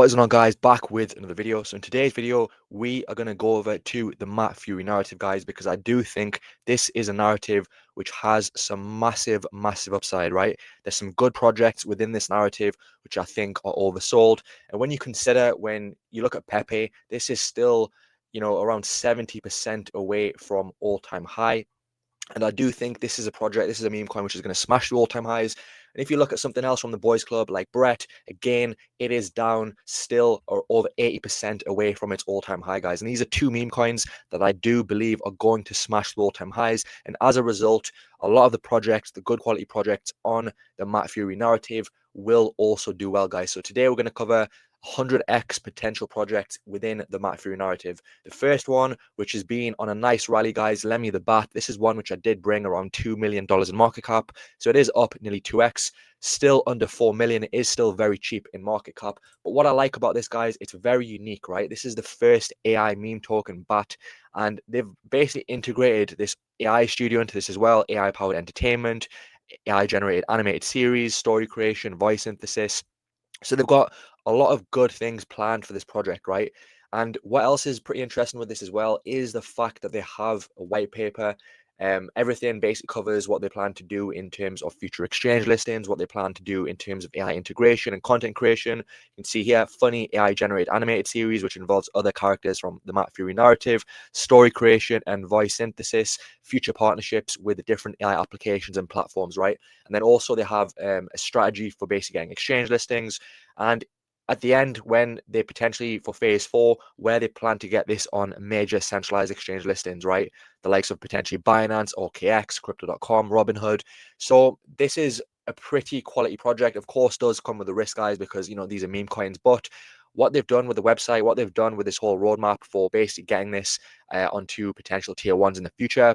What is going on, guys? Back with another video. So in today's video, we are going to go over to the Matt Furie narrative, guys, because I do think this is a narrative which has some massive upside, right? There's some good projects within this narrative which I think are oversold. And when you consider, when you look at Pepe, this is still, around 70% away from all-time high. And I do think this is a project, this is a meme coin which is going to smash the all-time highs. And if you look at something else from the boys club like Brett, again, it is down still or over 80% away from its all-time high, guys. And these are two meme coins that I do believe are going to smash the all-time highs. And as a result, a lot of the projects, the good quality projects on the Matt Furie narrative will also do well, guys. So today we're going to cover 100x potential projects within the Matt Furie narrative. The first one, which has been on a nice rally, guys, lend me the bat. This is one which I did bring around $2 million in market cap. So it is up nearly 2x, still under 4 million. It is still very cheap in market cap. But what I like about this, guys, it's very unique, right? This is the first AI meme token bat, and they've basically integrated this AI studio into this as well, AI powered entertainment, AI generated animated series, story creation, voice synthesis. So they've got a lot of good things planned for this project, right? And what else is pretty interesting with this as well is the fact that they have a white paper. Everything basically covers what they plan to do in terms of future exchange listings, what they plan to do in terms of AI integration and content creation. You can see here, funny AI generated animated series, which involves other characters from the Matt Furie narrative, story creation and voice synthesis, future partnerships with the different AI applications and platforms, right? And then also they have a strategy for basically getting exchange listings. And at the end, when they potentially for phase 4, where they plan to get this on major centralized exchange listings, right? The likes of potentially Binance, OKX, Crypto.com, Robinhood. So this is a pretty quality project. Of course, does come with the risk, guys, because these are meme coins. But what they've done with the website, what they've done with this whole roadmap for basically getting this onto potential tier ones in the future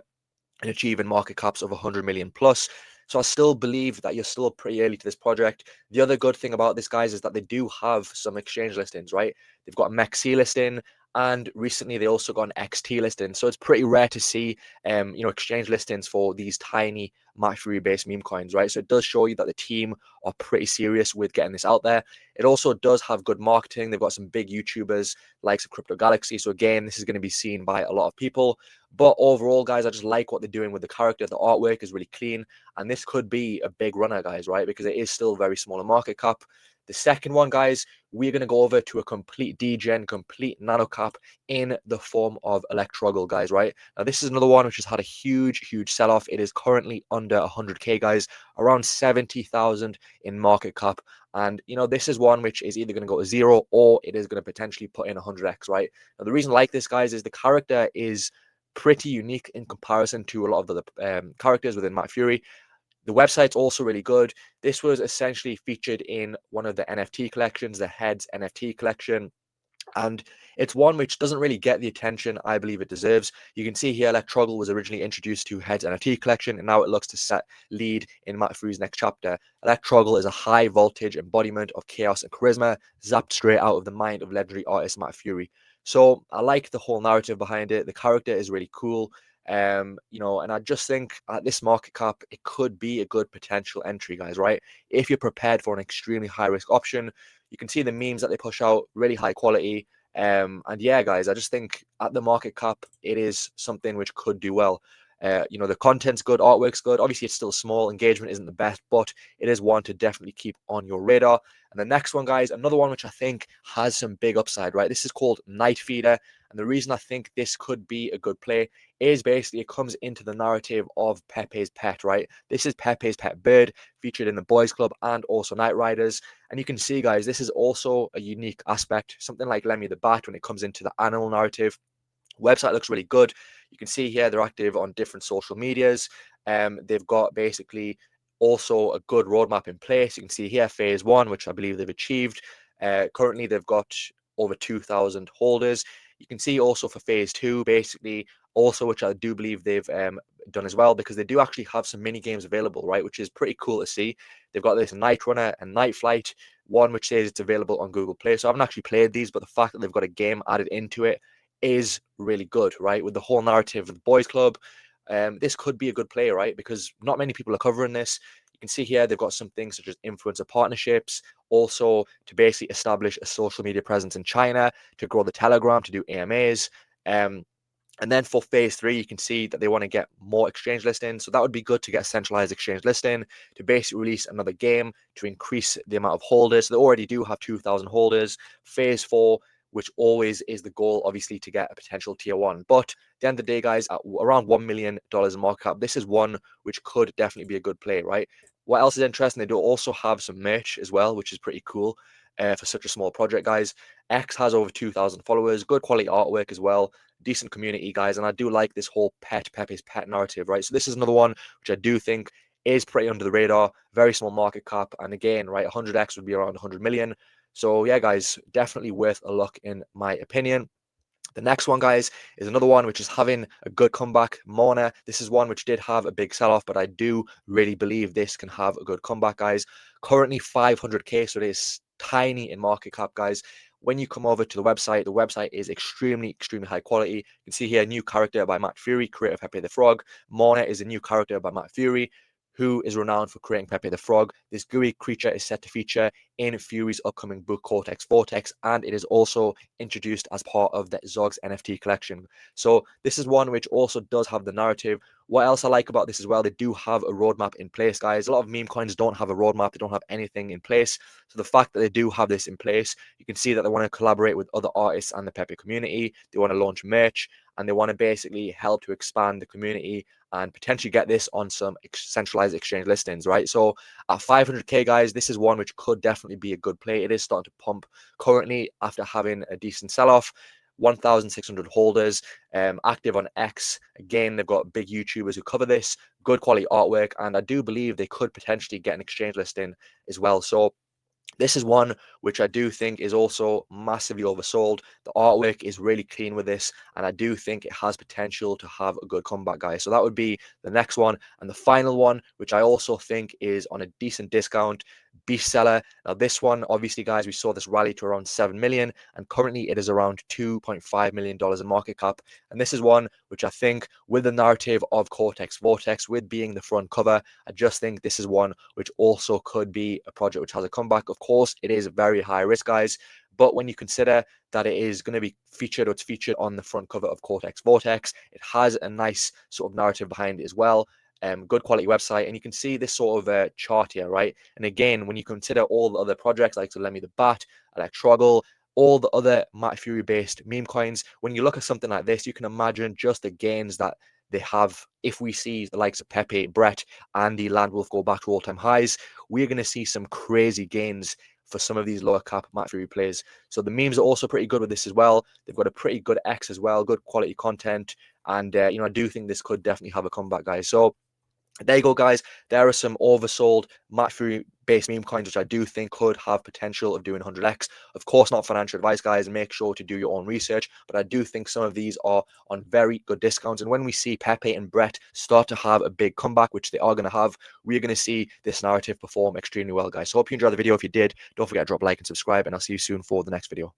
and achieving market caps of 100 million plus. So I still believe that you're still pretty early to this project. The other good thing about this, guys, is that they do have some exchange listings, right? They've got a MEXC listing, and recently they also got an XT listing. So it's pretty rare to see, exchange listings for these tiny Matt Furie based meme coins, right? So it does show you that the team are pretty serious with getting this out there. It also does have good marketing. They've got some big YouTubers like Crypto Galaxy. So again, this is going to be seen by a lot of people. But overall, guys, I just like what they're doing with the character. The artwork is really clean. And this could be a big runner, guys, right? Because it is still very small in market cap. The second one, guys, we're going to go over to a complete degen, complete nano cap in the form of Electroggle, guys, right? Now, this is another one which has had a huge sell-off. It is currently under 100K, guys, around 70,000 in market cap. And, this is one which is either going to go to zero or it is going to potentially put in 100x, right? Now, the reason I like this, guys, is the character is pretty unique in comparison to a lot of the characters within Matt Furie. The website's also really good. This was essentially featured in one of the NFT collections, the Heads NFT collection. And it's one which doesn't really get the attention I believe it deserves. You can see here Electroggle was originally introduced to Heads NFT collection, and now it looks to set lead in Matt Furie's next chapter. Electroggle is a high voltage embodiment of chaos and charisma, zapped straight out of the mind of legendary artist Matt Furie. So I like the whole narrative behind it. The character is really cool. And I just think at this market cap, it could be a good potential entry, guys, right? If you're prepared for an extremely high risk option. You can see the memes that they push out, really high quality. And yeah, guys, I just think at the market cap, it is something which could do well. The content's good, artwork's good. Obviously, it's still small. Engagement isn't the best, but it is one to definitely keep on your radar. And the next one, guys, another one which I think has some big upside, right? This is called Night Feeder. And the reason I think this could be a good play is basically it comes into the narrative of Pepe's pet, right? This is Pepe's pet bird featured in the Boys Club and also Night Riders. And you can see, guys, this is also a unique aspect, something like Lemmy the Bat when it comes into the animal narrative. Website looks really good. You can see here they're active on different social medias. They've got basically also a good roadmap in place. You can see here phase 1, which I believe they've achieved. Currently, they've got over 2,000 holders. You can see also for phase 2, basically, also, which I do believe they've done as well, because they do actually have some mini games available, right? Which is pretty cool to see. They've got this Night Runner and Night Flight, one which says it's available on Google Play. So I haven't actually played these, but the fact that they've got a game added into it is really good, right? With the whole narrative of the Boys Club, this could be a good play, right? Because not many people are covering this. You can see here they've got some things such as influencer partnerships, also to basically establish a social media presence in China, to grow the Telegram, to do AMAs. And then for phase 3, you can see that they want to get more exchange listings. So that would be good to get a centralized exchange listing, to basically release another game, to increase the amount of holders. So they already do have 2,000 holders. Phase 4, which always is the goal, obviously, to get a potential tier 1. But at the end of the day, guys, at around $1 million in market cap, this is one which could definitely be a good play, right? What else is interesting? They do also have some merch as well, which is pretty cool for such a small project, guys. X has over 2,000 followers, good quality artwork as well, decent community, guys. And I do like this whole Pepe's pet narrative, right? So this is another one which I do think is pretty under the radar, very small market cap. And again, right, 100x would be around 100 million. So yeah, guys, definitely worth a look in my opinion. The next one, guys, is another one which is having a good comeback. Mona, this is one which did have a big sell-off, but I do really believe this can have a good comeback, guys. Currently 500k, so it is tiny in market cap, guys. When you come over to the website is extremely high quality. You can see here a new character by Matt Furie, creator of Pepe the Frog. Mona is a new character by Matt Furie, who is renowned for creating Pepe the Frog. This gooey creature is set to feature in Furie's upcoming book Cortex Vortex, and it is also introduced as part of the Zog's NFT collection. So this is one which also does have the narrative. What else I like about this as well, they do have a roadmap in place, guys. A lot of meme coins don't have a roadmap, they don't have anything in place. So the fact that they do have this in place, you can see that they want to collaborate with other artists and the Pepe community. They want to launch merch, and they want to basically help to expand the community and potentially get this on some centralized exchange listings, right? So at 500k, guys, this is one which could definitely be a good play. It is starting to pump currently after having a decent sell-off. 1,600 holders, active on X. Again, they've got big YouTubers who cover this, good quality artwork, and I do believe they could potentially get an exchange listing as well. So this is one which I do think is also massively oversold. The artwork is really clean with this, and I do think it has potential to have a good comeback, guys. So that would be the next one. And the final one, which I also think is on a decent discount, Beast Seller. Now, this one, obviously, guys, we saw this rally to around 7 million, and currently it is around $2.5 million in market cap. And this is one which I think, with the narrative of Cortex Vortex, with being the front cover, I just think this is one which also could be a project which has a comeback. Of course, it is very high risk, guys, but when you consider that it is going to be featured, or it's featured on the front cover of Cortex Vortex, it has a nice sort of narrative behind it as well. Good quality website, and you can see this sort of chart here, right? And again, when you consider all the other projects like Lemmy the Bat, Electroggle, all the other Matt Fury based meme coins, when you look at something like this, you can imagine just the gains that they have. If we see the likes of Pepe, Brett, and the Landwolf go back to all-time highs, we're going to see some crazy gains for some of these lower cap Matt Fury players. So the memes are also pretty good with this as well. They've got a pretty good X as well, good quality content, and I do think this could definitely have a comeback, guys. So there you go, guys. There are some oversold Matt Fury based meme coins which I do think could have potential of doing 100x. Of course, not financial advice, guys. Make sure to do your own research, but I do think some of these are on very good discounts. And when we see Pepe and Brett start to have a big comeback, which they are going to have, we're going to see this narrative perform extremely well, guys. So hope you enjoyed the video. If you did, don't forget to drop a like and subscribe, and I'll see you soon for the next video.